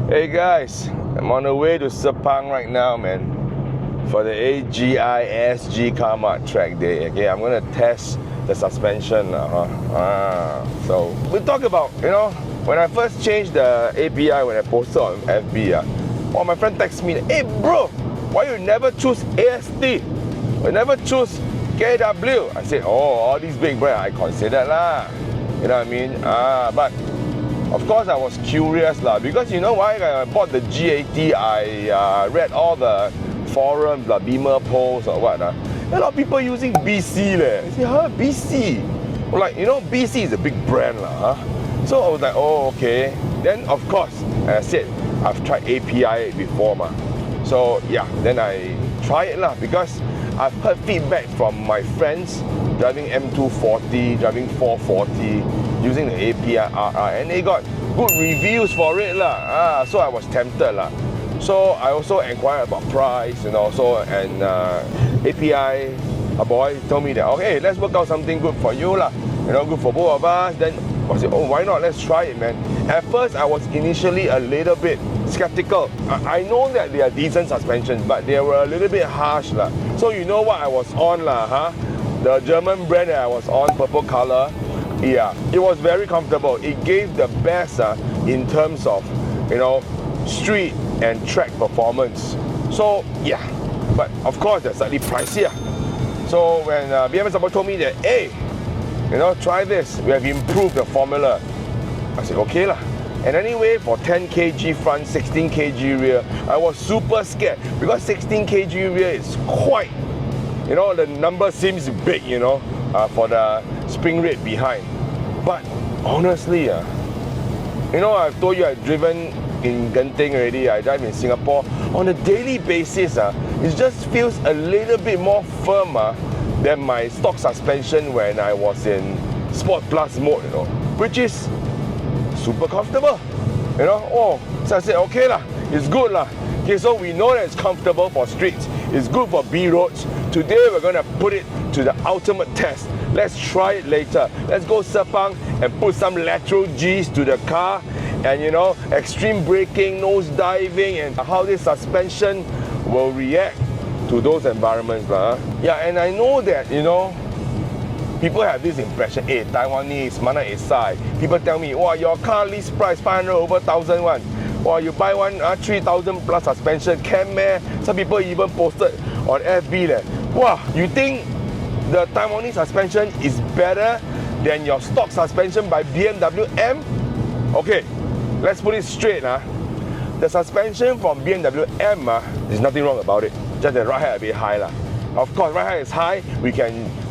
Hey guys, I'm on the way to Sepang right now, man, for the AGISG Car Mart track day. Okay, I'm gonna test the suspension. So we talk about, when I first changed the API when I posted on FB. My friend texted me, hey bro, why you never choose AST? You never choose KW? I said, all these big brands I considered lah. You know what I mean? But of course, I was curious lah, because you know why I bought the GAT. I read all the forums, the Beamer posts or what. A lot of people using BC leh. I said, BC? Like, BC is a big brand lah. So I was like, oh, okay. Then of course, as I said, I've tried API before ma. So yeah, then I try it lah, because I've heard feedback from my friends driving M240, driving 440, using the API and they got good reviews for it lah. So I was tempted lah. So I also inquired about price, and API, a boy told me that, okay, let's work out something good for you lah. Good for both of us. Then I said, oh, why not? Let's try it, man. At first, I was initially a little bit skeptical. I know that they are decent suspensions, but they were a little bit harsh lah. So you know what I was on lah, The German brand that I was on, purple color. Yeah, it was very comfortable. It gave the best in terms of, street and track performance. So yeah, but of course they're slightly pricier. So when BMW support told me that, hey, try this, we have improved the formula, I said, okay lah. And anyway, for 10 kg front, 16 kg rear, I was super scared, because 16 kg rear is quite, the number seems big, for the spring rate behind. But honestly, I've told you I've driven in Genting already, I drive in Singapore. On a daily basis, it just feels a little bit more firm than my stock suspension when I was in Sport Plus mode, which is super comfortable, So I said, okay lah, it's good lah. Okay, so we know that it's comfortable for streets, it's good for B roads. Today we're gonna put it to the ultimate test. Let's try it later. Let's go Sepang and put some lateral G's to the car, and extreme braking, nose diving, and how this suspension will react to those environments. Yeah, and I know that, people have this impression, hey, Taiwanese, mana esai. People tell me, wow, your car list price 500 over 1,000 one. Wow, you buy one 3,000 plus suspension, can meh? Some people even posted on FB that, wow, you think the Taiwanese suspension is better than your stock suspension by BMW M? Okay, let's put it straight. The suspension from BMW M, there's nothing wrong about it. Just the ride height a bit high lah. Of course, ride height is high.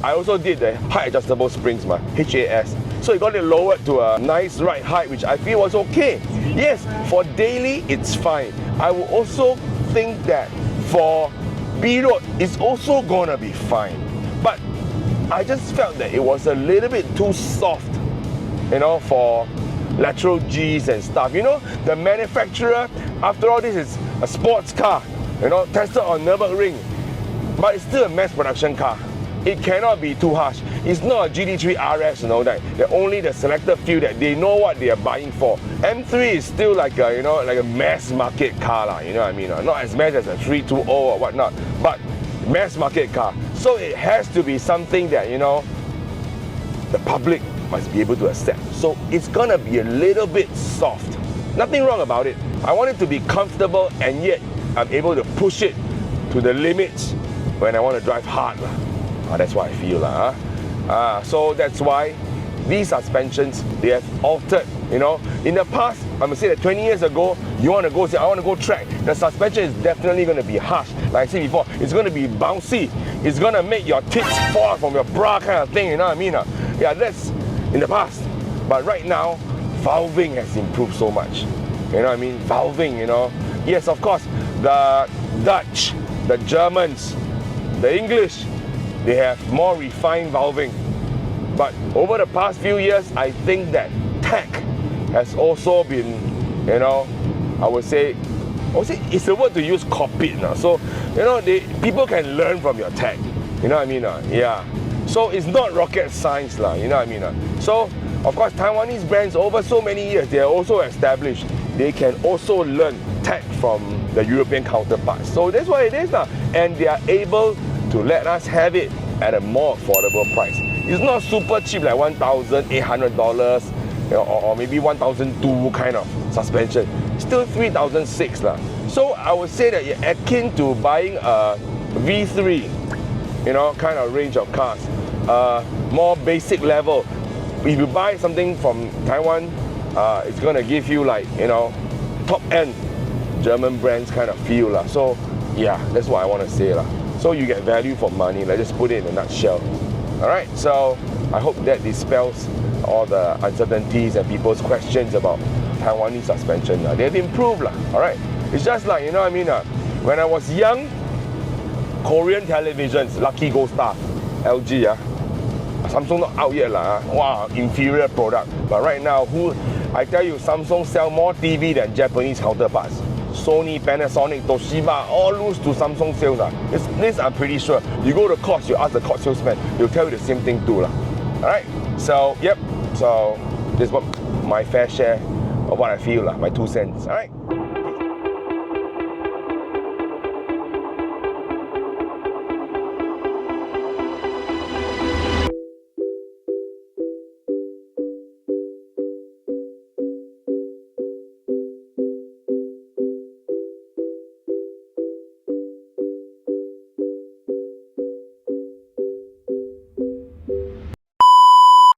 I also did the height adjustable springs, HAS. So it got it lowered to a nice ride height, which I feel was okay. Yes, for daily, it's fine. I will also think that for B-road, it's also gonna be fine. But I just felt that it was a little bit too soft, for lateral G's and stuff. The manufacturer, after all, this is a sports car, tested on Nürburgring, but it's still a mass production car. It cannot be too harsh. It's not a GT3 RS, that only the selected few that they know what they are buying for. M3 is still like a, like a mass market car, lah. You know what I mean? Not as mass as a 320 or whatnot, but mass market car. So it has to be something that, the public must be able to accept. So it's gonna be a little bit soft. Nothing wrong about it. I want it to be comfortable, and yet I'm able to push it to the limits when I want to drive hard. That's what I feel. So that's why these suspensions, they have altered. In the past, I'm gonna say that 20 years ago, you want to go say, I want to go track, the suspension is definitely going to be harsh. Like I said before, it's going to be bouncy. It's going to make your tits fall out from your bra kind of thing, you know what I mean? Yeah, that's in the past. But right now, valving has improved so much. You know what I mean? Valving, Yes, of course, the Dutch, the Germans, the English, they have more refined valving. But over the past few years, I think that tech has also been, I would say it's a word to use, copied now. So, people can learn from your tech. You know what I mean? Yeah. So it's not rocket science, lah. You know what I mean? So, of course, Taiwanese brands over so many years, they are also established. they can also learn tech from the European counterparts. So that's what it is now. And they are able to let us have it at a more affordable price. It's not super cheap like $1,800 or maybe $1,200 kind of suspension. Still $3,600 lah. So I would say that you're akin to buying a V3, kind of range of cars. More basic level. If you buy something from Taiwan, it's gonna give you like, top end German brands kind of feel lah. So yeah, that's what I want to say lah. So you get value for money. Let's just put it in a nutshell. All right. So I hope that dispels all the uncertainties and people's questions about Taiwanese suspension. They've improved lah. All right. It's just like, when I was young, Korean televisions, Lucky Gold Star, LG, Samsung not out yet lah. Wow, inferior product. But right now, I tell you, Samsung sell more TV than Japanese counterparts. Sony, Panasonic, Toshiba, all lose to Samsung sales. This I'm pretty sure. You go to Courts, you ask the Courts salesman, they'll tell you the same thing too. Alright, so yep, so this is what my fair share of what I feel, my 2 cents. Alright.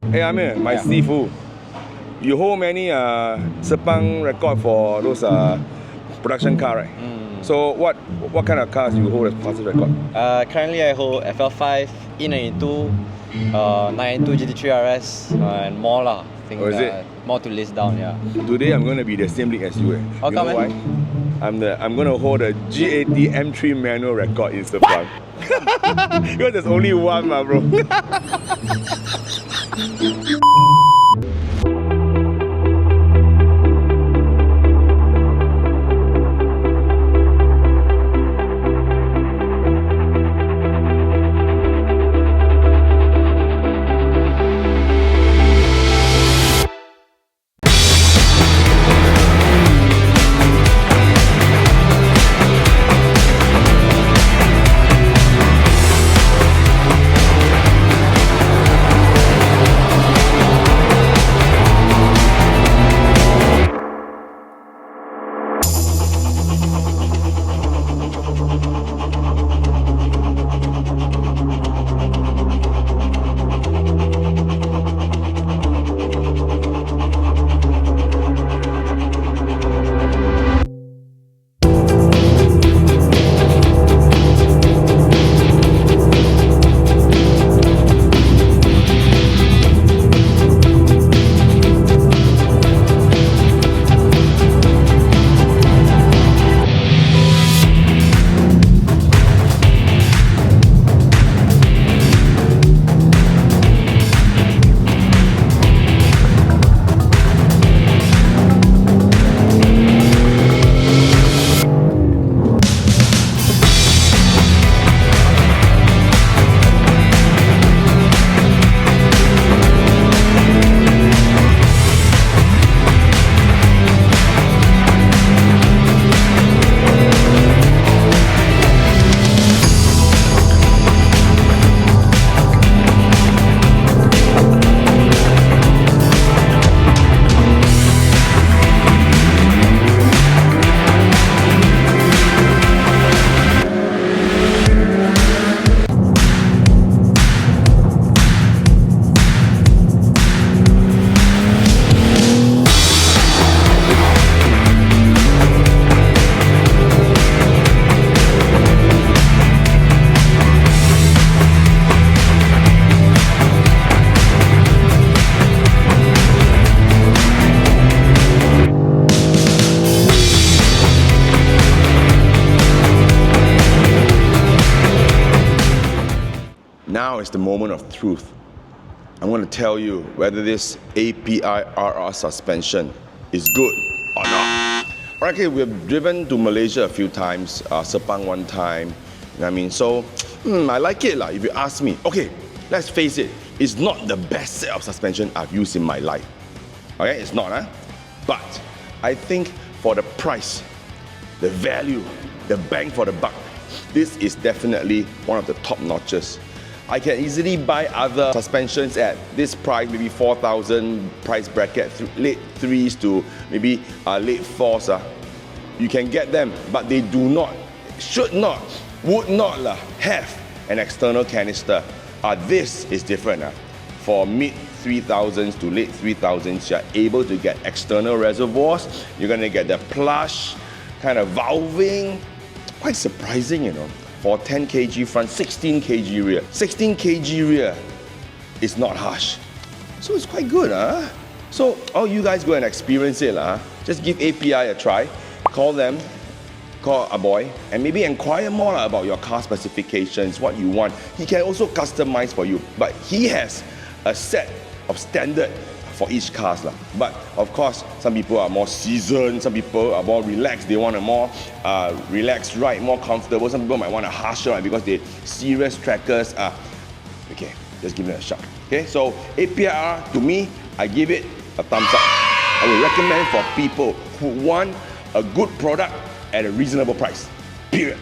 Hey Amir, my Sifu. You hold many Sepang record for those production car, right? So what kind of cars you hold as fastest record? Currently I hold FL5, E92, 992 GT3 RS, and more lah. I think more to list down, yeah. Today I'm going to be the same league as you. How come, why? I'm going to hold a G80 M3 manual record in Sepang. Because there's only one, bro. Now is the moment of truth. I'm going to tell you whether this API-RR suspension is good or not. Alright, okay, we've driven to Malaysia a few times, Sepang one time. You know what I mean? So, I like it lah, if you ask me. Okay, let's face it, it's not the best set of suspension I've used in my life. Okay, it's not, huh? But I think for the price, the value, the bang for the buck, this is definitely one of the top notches. I can easily buy other suspensions at this price, maybe 4,000 price bracket, late 3s to maybe late 4s. You can get them, but they do not, should not, would not have an external canister. This is different. For mid 3000s to late 3000s, you're able to get external reservoirs. You're gonna get the plush kind of valving. Quite surprising, you know. For 10 kg front, 16 kg rear. 16 kg rear is not harsh. So it's quite good, huh? So all you guys go and experience it, Just give API a try. Call them, call a boy, and maybe inquire more about your car specifications, what you want. He can also customize for you, but he has a set of standard for each cars. But of course, some people are more seasoned, some people are more relaxed, they want a more relaxed ride, more comfortable. Some people might want a harsher ride because they're serious trackers. Okay, just give it a shot. Okay, so APR, to me, I give it a thumbs up. I would recommend for people who want a good product at a reasonable price. Period.